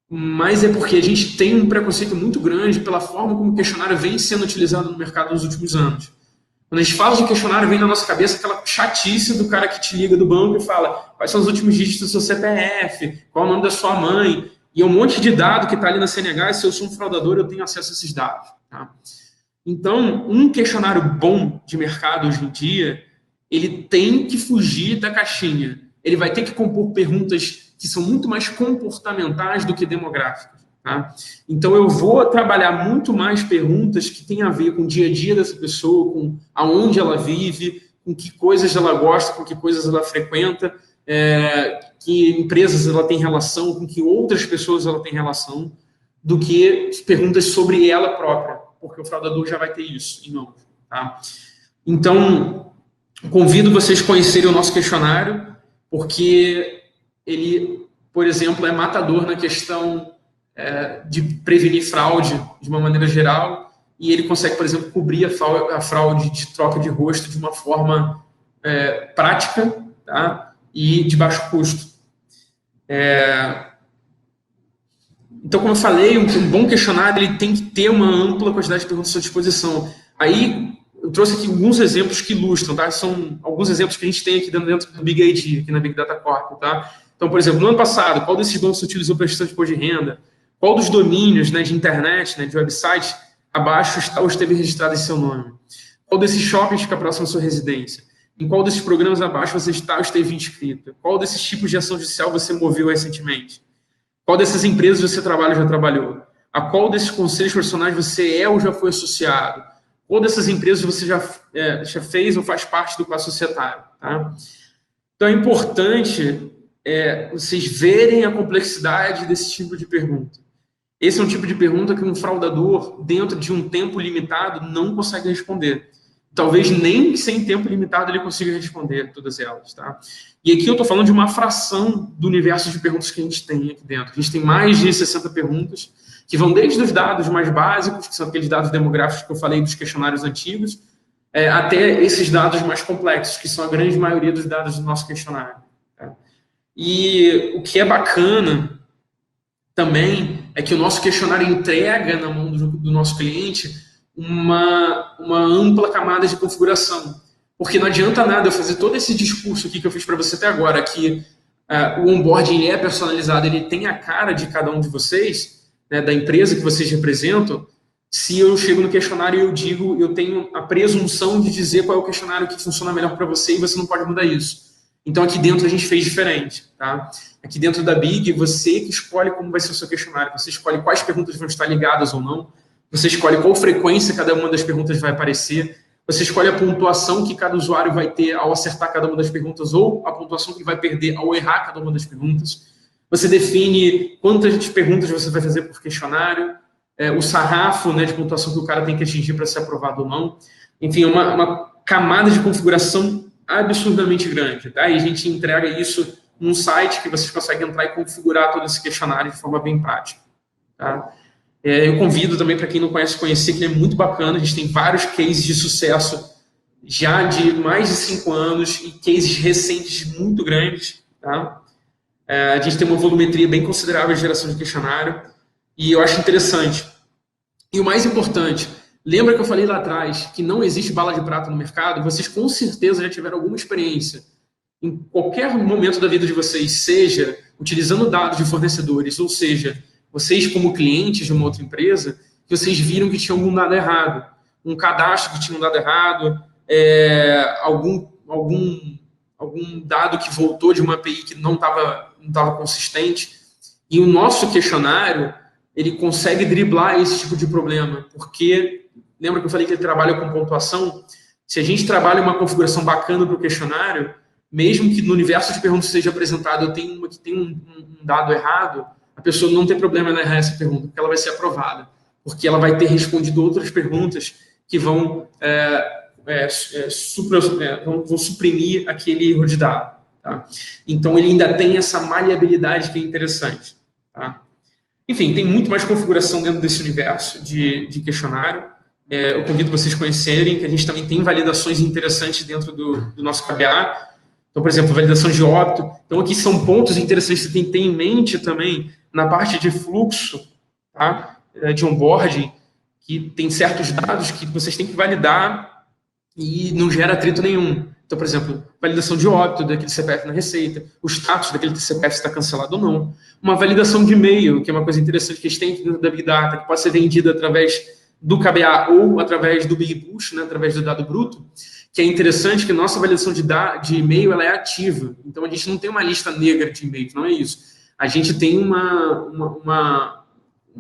mas é porque a gente tem um preconceito muito grande pela forma como o questionário vem sendo utilizado no mercado nos últimos anos. Quando a gente fala de questionário, vem na nossa cabeça aquela chatice do cara que te liga do banco e fala quais são os últimos dígitos do seu CPF, qual é o nome da sua mãe, e um monte de dado que está ali na CNH, e se eu sou um fraudador, eu tenho acesso a esses dados. Tá? Então, um questionário bom de mercado hoje em dia, ele tem que fugir da caixinha. Ele vai ter que compor perguntas que são muito mais comportamentais do que demográficas. Tá? Então, eu vou trabalhar muito mais perguntas que têm a ver com o dia a dia dessa pessoa, com aonde ela vive, com que coisas ela gosta, com que coisas ela frequenta, que empresas ela tem relação, com que outras pessoas ela tem relação, do que perguntas sobre ela própria, porque o fraudador já vai ter isso em mãos. Tá? Então, convido vocês a conhecerem o nosso questionário, porque ele, por exemplo, é matador na questão de prevenir fraude de uma maneira geral, e ele consegue, por exemplo, cobrir a fraude de troca de rosto de uma forma prática, tá? E de baixo custo. Então, como eu falei, um bom questionário ele tem que ter uma ampla quantidade de perguntas à sua disposição. Aí, eu trouxe aqui alguns exemplos que ilustram, tá? São alguns exemplos que a gente tem aqui dentro do Big ID, aqui na Big Data Corp, tá? Então, por exemplo, no ano passado, qual desses bancos você utilizou para gestão de imposto de renda? Qual dos domínios, né, de internet, né, de websites, abaixo está ou esteve registrado em seu nome? Qual desses shoppings fica próximo à sua residência? Em qual desses programas abaixo você está ou esteve inscrito? Qual desses tipos de ação judicial você moveu recentemente? Qual dessas empresas você trabalha ou já trabalhou? A qual desses conselhos profissionais você é ou já foi associado? Qual dessas empresas você já fez ou faz parte do quadro societário? Tá? Então, é importante vocês verem a complexidade desse tipo de pergunta. Esse é um tipo de pergunta que um fraudador, dentro de um tempo limitado, não consegue responder. Talvez nem sem tempo limitado ele consiga responder todas elas. Tá? E aqui eu estou falando de uma fração do universo de perguntas que a gente tem aqui dentro. A gente tem mais de 60 perguntas, que vão desde os dados mais básicos, que são aqueles dados demográficos que eu falei dos questionários antigos, até esses dados mais complexos, que são a grande maioria dos dados do nosso questionário. Tá? E o que é bacana também é que o nosso questionário entrega na mão do nosso cliente uma ampla camada de configuração. Porque não adianta nada eu fazer todo esse discurso aqui que eu fiz para você até agora, que o onboarding é personalizado, ele tem a cara de cada um de vocês, né, da empresa que vocês representam. Se eu chego no questionário e eu digo, eu tenho a presunção de dizer qual é o questionário que funciona melhor para você e você não pode mudar isso. Então, aqui dentro a gente fez diferente, tá? Aqui dentro da Big, você que escolhe como vai ser o seu questionário, você escolhe quais perguntas vão estar ligadas ou não, você escolhe qual frequência cada uma das perguntas vai aparecer, você escolhe a pontuação que cada usuário vai ter ao acertar cada uma das perguntas ou a pontuação que ele vai perder ao errar cada uma das perguntas. Você define quantas perguntas você vai fazer por questionário, o sarrafo, né, de pontuação que o cara tem que atingir para ser aprovado ou não. Enfim, uma camada de configuração absurdamente grande. Tá? E a gente entrega isso num site que vocês conseguem entrar e configurar todo esse questionário de forma bem prática. Tá? Eu convido também, para quem não conhece, conhecer, que ele é muito bacana. A gente tem vários cases de sucesso já de mais de 5 anos e cases recentes muito grandes. Tá? A gente tem uma volumetria bem considerável de geração de questionário e eu acho interessante. E o mais importante, lembra que eu falei lá atrás que não existe bala de prata no mercado? Vocês com certeza já tiveram alguma experiência em qualquer momento da vida de vocês, seja utilizando dados de fornecedores, ou seja, vocês como clientes de uma outra empresa, que vocês viram que tinha algum dado errado, um cadastro que tinha um dado errado, algum dado que voltou de uma API que não estava consistente. E o nosso questionário, ele consegue driblar esse tipo de problema, porque, lembra que eu falei que ele trabalha com pontuação? Se a gente trabalha uma configuração bacana para o questionário, mesmo que no universo de perguntas que seja apresentado eu tenho uma que tem um dado errado, a pessoa não tem problema em errar essa pergunta, porque ela vai ser aprovada, porque ela vai ter respondido outras perguntas que vão vão suprimir aquele erro de dado. Tá? Então, ele ainda tem essa maleabilidade que é interessante. Tá? Enfim, tem muito mais configuração dentro desse universo de questionário. Eu convido vocês a conhecerem, que a gente também tem validações interessantes dentro do nosso KBA. Então, por exemplo, validação de óbito. Então, aqui são pontos interessantes que você tem que ter em mente também na parte de fluxo, tá? De onboarding, que tem certos dados que vocês têm que validar e não gera atrito nenhum. Então, por exemplo, validação de óbito daquele CPF na receita, o status daquele CPF se está cancelado ou não. Uma validação de e-mail, que é uma coisa interessante que a gente tem dentro da Big Data, que pode ser vendida através do KBA ou através do Big Push, né, através do dado bruto, que é interessante que a nossa validação de e-mail ela é ativa. Então, a gente não tem uma lista negra de e-mail, não é isso. A gente tem uma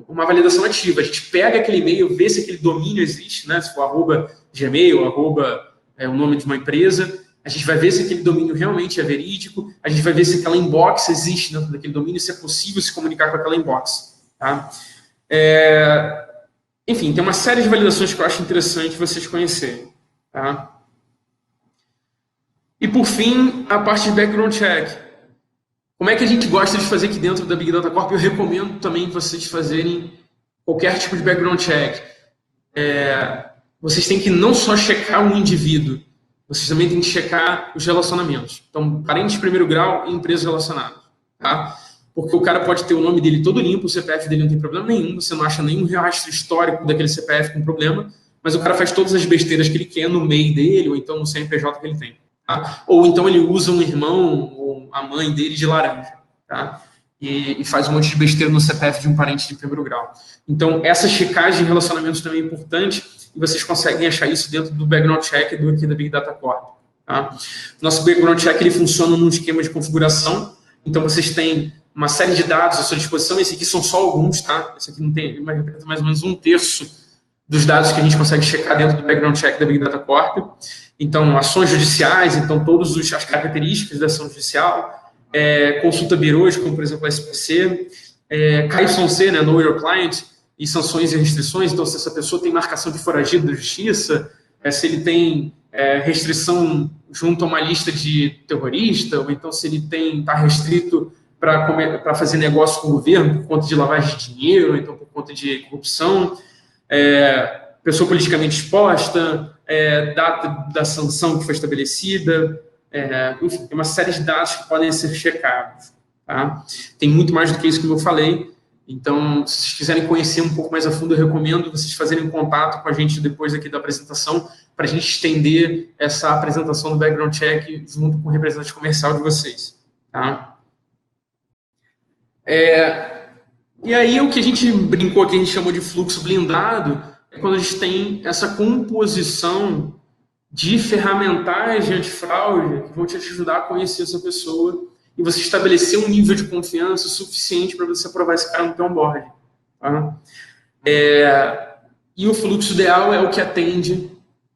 validação ativa. A gente pega aquele e-mail, vê se aquele domínio existe, né, se for @gmail, o nome de uma empresa, a gente vai ver se aquele domínio realmente é verídico, a gente vai ver se aquela inbox existe dentro daquele domínio, se é possível se comunicar com aquela inbox. Tá? Enfim, tem uma série de validações que eu acho interessante vocês conhecerem. Tá? E, por fim, a parte de background check. Como é que a gente gosta de fazer aqui dentro da Big Data Corp? Eu recomendo também vocês fazerem qualquer tipo de background check. Vocês têm que não só checar um indivíduo, vocês também têm que checar os relacionamentos. Então, parentes de primeiro grau e empresas relacionadas. Tá? Porque o cara pode ter o nome dele todo limpo, o CPF dele não tem problema nenhum, você não acha nenhum rastro histórico daquele CPF com problema, mas o cara faz todas as besteiras que ele quer no MEI dele, ou então no CNPJ que ele tem. Tá? Ou então ele usa um irmão ou a mãe dele de laranja. Tá? E faz um monte de besteira no CPF de um parente de primeiro grau. Então, essa checagem de relacionamentos também é importante e vocês conseguem achar isso dentro do background check aqui da Big Data Corp. Tá? Nosso background check ele funciona num esquema de configuração. Então, vocês têm uma série de dados à sua disposição. Esse aqui são só alguns, tá? Esse aqui não tem, representa mais ou menos 1/3 dos dados que a gente consegue checar dentro do background check da Big Data Corp. Então, ações judiciais, então todas as características da ação judicial, consulta birôs, como por exemplo a SPC, KYC, né, Know Your Client, e sanções e restrições. Então, se essa pessoa tem marcação de foragido da justiça, se ele tem restrição junto a uma lista de terrorista, ou então se ele está restrito para fazer negócio com o governo por conta de lavagem de dinheiro, ou então por conta de corrupção, pessoa politicamente exposta, data da sanção que foi estabelecida, enfim, tem uma série de dados que podem ser checados. Tá? Tem muito mais do que isso que eu falei, então, se vocês quiserem conhecer um pouco mais a fundo, eu recomendo vocês fazerem contato com a gente depois aqui da apresentação, para a gente estender essa apresentação do background check junto com o representante comercial de vocês. Tá? E aí, o que a gente brincou aqui, a gente chamou de fluxo blindado, é quando a gente tem essa composição de ferramentais de antifraude que vão te ajudar a conhecer essa pessoa e você estabelecer um nível de confiança suficiente para você aprovar esse cara no teu onboard. Tá? E o fluxo ideal é o que atende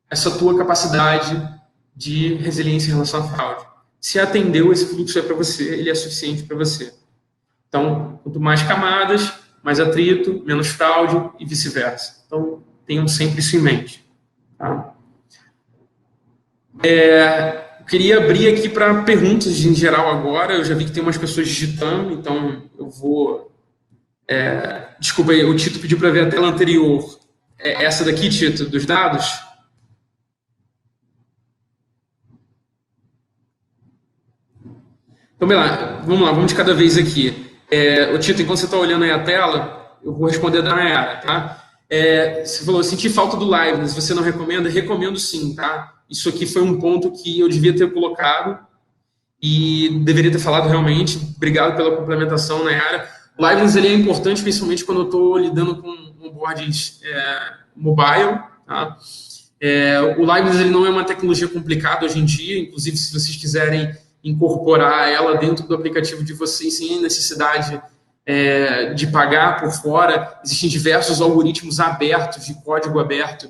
essa tua capacidade de resiliência em relação à fraude. Se atendeu, esse fluxo é para você, ele é suficiente para você. Então, quanto mais camadas, mais atrito, menos fraude e vice-versa. Então, tenham sempre isso em mente. Tá? Eu queria abrir aqui para perguntas em geral agora. Eu já vi que tem umas pessoas digitando, então eu vou... Desculpa aí, o Tito pediu para ver a tela anterior. É essa daqui, Tito, dos dados? Então, vamos lá, vamos de cada vez aqui. O Tito, enquanto você está olhando aí a tela, eu vou responder da Nayara, tá? Você falou, senti falta do live, se você não recomenda, recomendo sim, tá? Isso aqui foi um ponto que eu devia ter colocado e deveria ter falado realmente. Obrigado pela complementação, Nayara. O Liveness, ele é importante, principalmente quando eu estou lidando com onboards mobile, tá? O Liveness, ele não é uma tecnologia complicada hoje em dia, inclusive se vocês quiserem incorporar ela dentro do aplicativo de vocês sem necessidade de pagar por fora. Existem diversos algoritmos abertos, de código aberto,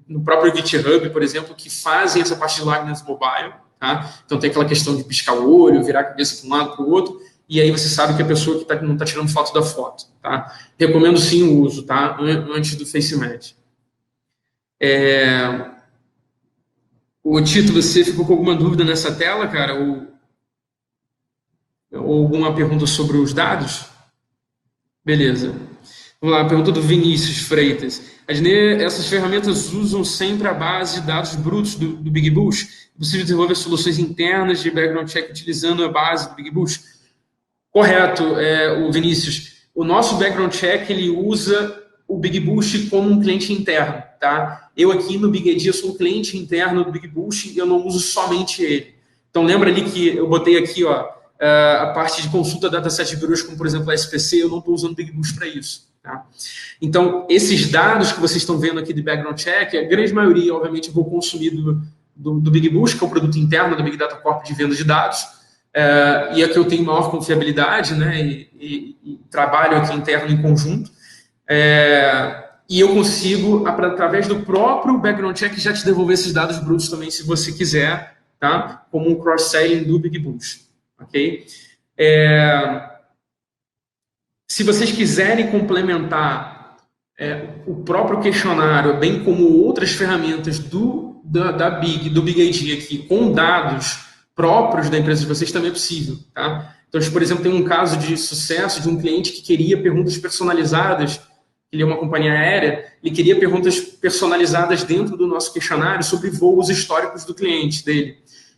no próprio GitHub, por exemplo, que fazem essa parte de Liveness Mobile. Tá? Então tem aquela questão de piscar o olho, virar a cabeça para um lado para o outro, e aí você sabe que a pessoa que não está tirando foto da foto. Tá? Recomendo sim o uso, tá? Antes do FaceMatch. O Tito, você ficou com alguma dúvida nessa tela, cara? Ou alguma pergunta sobre os dados? Beleza. Vamos lá, pergunta do Vinícius Freitas. Adnê, essas ferramentas usam sempre a base de dados brutos do Big Bush? É possível desenvolver soluções internas de background check utilizando a base do Big Bush? Correto, o Vinícius. O nosso background check, ele usa o Big Bush como um cliente interno, tá? Eu aqui no Big ID, eu sou um cliente interno do Big Bush e eu não uso somente ele. Então, lembra ali que eu botei aqui, ó, a parte de consulta dataset bureaus, como por exemplo a SPC, eu não estou usando o Big Bush para isso. Tá? Então, esses dados que vocês estão vendo aqui de background check, a grande maioria, obviamente, eu vou consumir do Big Bush, que é o produto interno da Big Data Corp de venda de dados, e é que eu tenho maior confiabilidade, né, e trabalho aqui interno em conjunto, e eu consigo, através do próprio background check, já te devolver esses dados brutos também, se você quiser, tá? Como um cross-selling do Big Bush. Ok? Se vocês quiserem complementar o próprio questionário, bem como outras ferramentas do Big ID aqui, com dados próprios da empresa de vocês, também é possível. Tá? Então, por exemplo, tem um caso de sucesso de um cliente que queria perguntas personalizadas, ele é uma companhia aérea, ele queria perguntas personalizadas dentro do nosso questionário sobre voos históricos do cliente dele.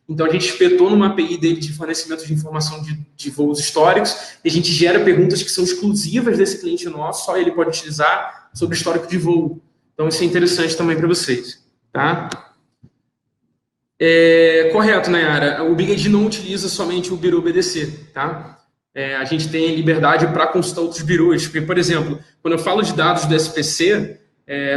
Então, a gente espetou numa API dele de fornecimento de informação de voos históricos e a gente gera perguntas que são exclusivas desse cliente nosso, só ele pode utilizar sobre o histórico de voo. Então, isso é interessante também para vocês. Tá? Correto, Nayara. O Big ID não utiliza somente o Bureau BDC. Tá? A gente tem liberdade para consultar outros birôs. Porque, por exemplo, quando eu falo de dados do SPC,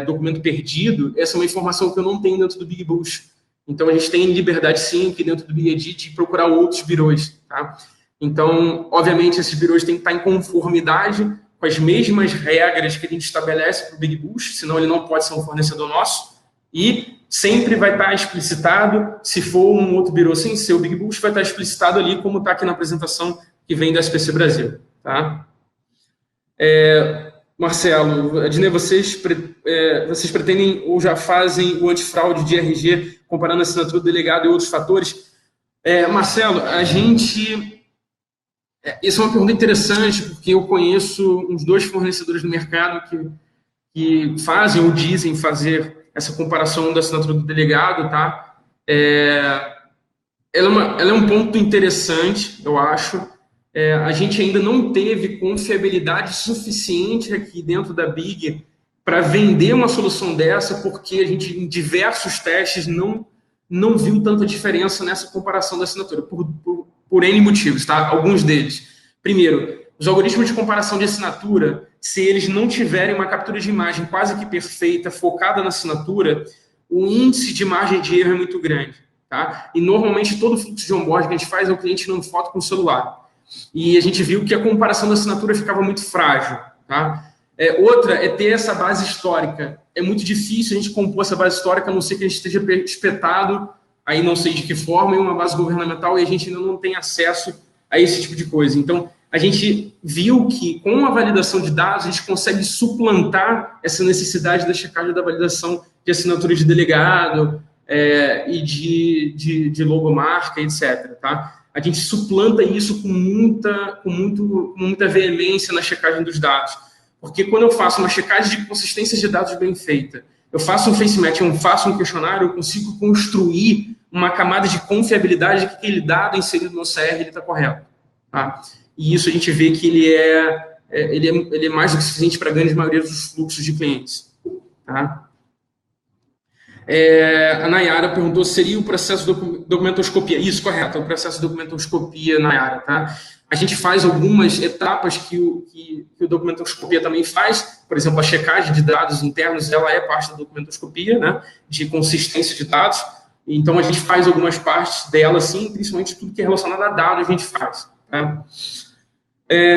documento perdido, essa é uma informação que eu não tenho dentro do Big Bush. Então, a gente tem liberdade, sim, aqui dentro do Big ID, de procurar outros birôs. Tá? Então, obviamente, esses birôs têm que estar em conformidade com as mesmas regras que a gente estabelece para o Big Bush, senão ele não pode ser um fornecedor nosso. E sempre vai estar explicitado, se for um outro birô sem ser o Big Bush, vai estar explicitado ali, como está aqui na apresentação que vem da SPC Brasil. Tá? Marcelo, Adnê, vocês pretendem ou já fazem o antifraude de RG comparando a assinatura do delegado e outros fatores? Marcelo, a gente... Isso é uma pergunta interessante, porque eu conheço uns 2 fornecedores no mercado que fazem ou dizem fazer essa comparação da assinatura do delegado, tá? Ela é um ponto interessante, eu acho. A gente ainda não teve confiabilidade suficiente aqui dentro da Big para vender uma solução dessa, porque a gente, em diversos testes, não viu tanta diferença nessa comparação da assinatura, por N motivos, tá? Alguns deles. Primeiro, os algoritmos de comparação de assinatura, se eles não tiverem uma captura de imagem quase que perfeita, focada na assinatura, o índice de margem de erro é muito grande. Tá? E normalmente todo fluxo de onboarding que a gente faz é o cliente tirando foto com o celular. E a gente viu que a comparação da assinatura ficava muito frágil. Tá? Outra é ter essa base histórica. É muito difícil a gente compor essa base histórica, a não ser que a gente esteja espetado, aí não sei de que forma, em uma base governamental, e a gente ainda não tem acesso a esse tipo de coisa. Então, a gente viu que com a validação de dados, a gente consegue suplantar essa necessidade da checagem da validação de assinatura de delegado e de logomarca, etc. Tá? A gente suplanta isso com muita veemência na checagem dos dados. Porque quando eu faço uma checagem de consistência de dados bem feita, eu faço um face match, eu faço um questionário, eu consigo construir uma camada de confiabilidade de que aquele dado inserido no CR está correto. Tá? E isso a gente vê que ele é mais do que suficiente para a grande maioria dos fluxos de clientes. Tá? A Nayara perguntou se seria o processo de documentoscopia. Isso, correto, é o processo de documentoscopia, Nayara. Tá? A gente faz algumas etapas que o documentoscopia também faz. Por exemplo, a checagem de dados internos, ela é parte da documentoscopia, né, de consistência de dados. Então, a gente faz algumas partes dela, sim, principalmente tudo que é relacionado a dados a gente faz. Tá?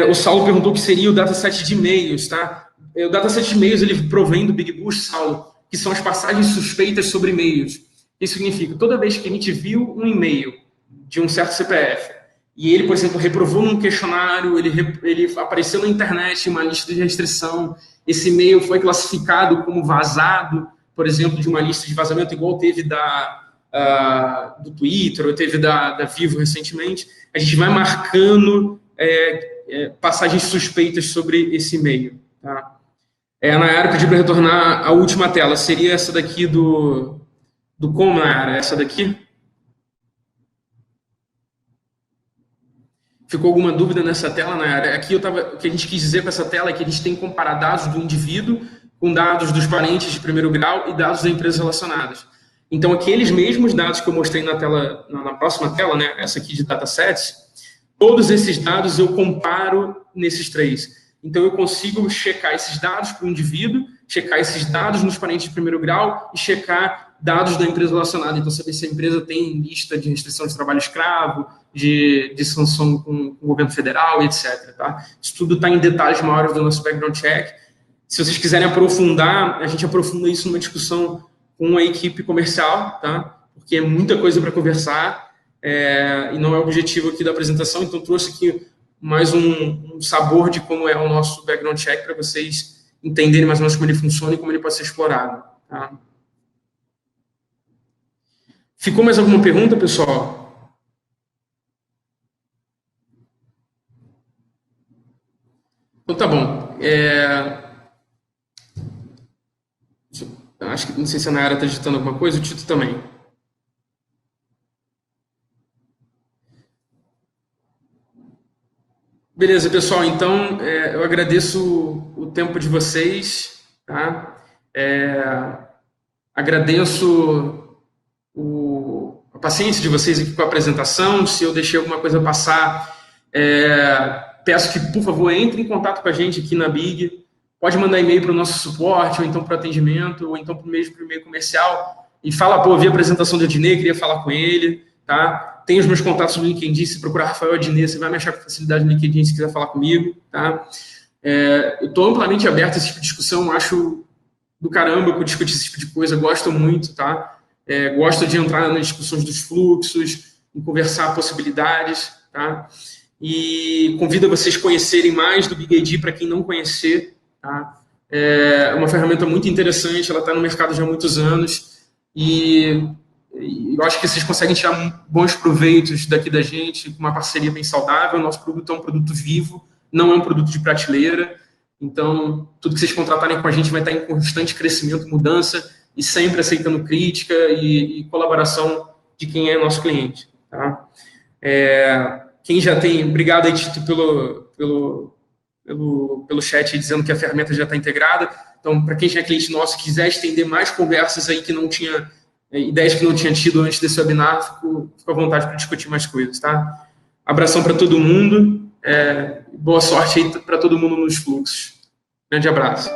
O Saulo perguntou o que seria o dataset de e-mails. Tá? O dataset de e-mails, ele provém do Big Boost, Saulo, que são as passagens suspeitas sobre e-mails. Isso significa, toda vez que a gente viu um e-mail de um certo CPF, e ele, por exemplo, reprovou num questionário, ele apareceu na internet em uma lista de restrição, esse e-mail foi classificado como vazado, por exemplo, de uma lista de vazamento, igual teve do Twitter, ou teve da Vivo recentemente, a gente vai marcando passagens suspeitas sobre esse e-mail. Tá? A Nayara pediu para retornar a última tela. Seria essa daqui do como, Nayara? Essa daqui? Ficou alguma dúvida nessa tela, Nayara? Aqui o que a gente quis dizer com essa tela é que a gente tem que comparar dados do indivíduo com dados dos parentes de primeiro grau e dados da empresa relacionadas. Então, aqueles mesmos dados que eu mostrei na tela, na próxima tela, né, essa aqui de datasets, todos esses dados eu comparo nesses três. Então, eu consigo checar esses dados para o indivíduo, checar esses dados nos parentes de primeiro grau e checar dados da empresa relacionada. Então, saber se a empresa tem lista de restrição de trabalho escravo, de sanção com o governo federal, etc. Tá? Isso tudo está em detalhes maiores do nosso background check. Se vocês quiserem aprofundar, a gente aprofunda isso numa discussão com a equipe comercial, tá? Porque é muita coisa para conversar e não é o objetivo aqui da apresentação. Então, trouxe aqui mais um sabor de como é o nosso background check para vocês entenderem mais ou menos como ele funciona e como ele pode ser explorado. Tá? Ficou mais alguma pergunta, pessoal? Então tá bom. Acho que não sei se a Nayara está digitando alguma coisa, o Tito também. Beleza, pessoal. Então, eu agradeço o tempo de vocês. Tá? Agradeço a paciência de vocês aqui com a apresentação. Se eu deixei alguma coisa passar, peço que, por favor, entre em contato com a gente aqui na Big. Pode mandar e-mail para o nosso suporte, ou então para o atendimento, ou então para o e-mail comercial. E fala, pô, vi a apresentação de Adnet, queria falar com ele. Tá? Tem os meus contatos no LinkedIn, se procurar Rafael Adnet, você vai me achar com facilidade no LinkedIn se quiser falar comigo. Tá? Eu estou amplamente aberto a esse tipo de discussão, acho do caramba que eu discutir esse tipo de coisa, gosto muito, tá? Gosto de entrar nas discussões dos fluxos, em conversar possibilidades, tá? E convido vocês a conhecerem mais do BigID para quem não conhecer, tá? É uma ferramenta muito interessante, ela está no mercado já há muitos anos e eu acho que vocês conseguem tirar bons proveitos daqui da gente, com uma parceria bem saudável. O nosso produto é um produto vivo, não é um produto de prateleira. Então, tudo que vocês contratarem com a gente vai estar em constante crescimento, mudança e sempre aceitando crítica e colaboração de quem é nosso cliente. Tá? Quem já tem... Obrigado aí, Tito, pelo chat dizendo que a ferramenta já está integrada. Então, para quem já é cliente nosso, quiser estender mais conversas aí que não tinha... ideias que não tinha tido antes desse webinar, fico à vontade para discutir mais coisas, tá? Abração para todo mundo, boa sorte aí para todo mundo nos fluxos. Grande abraço.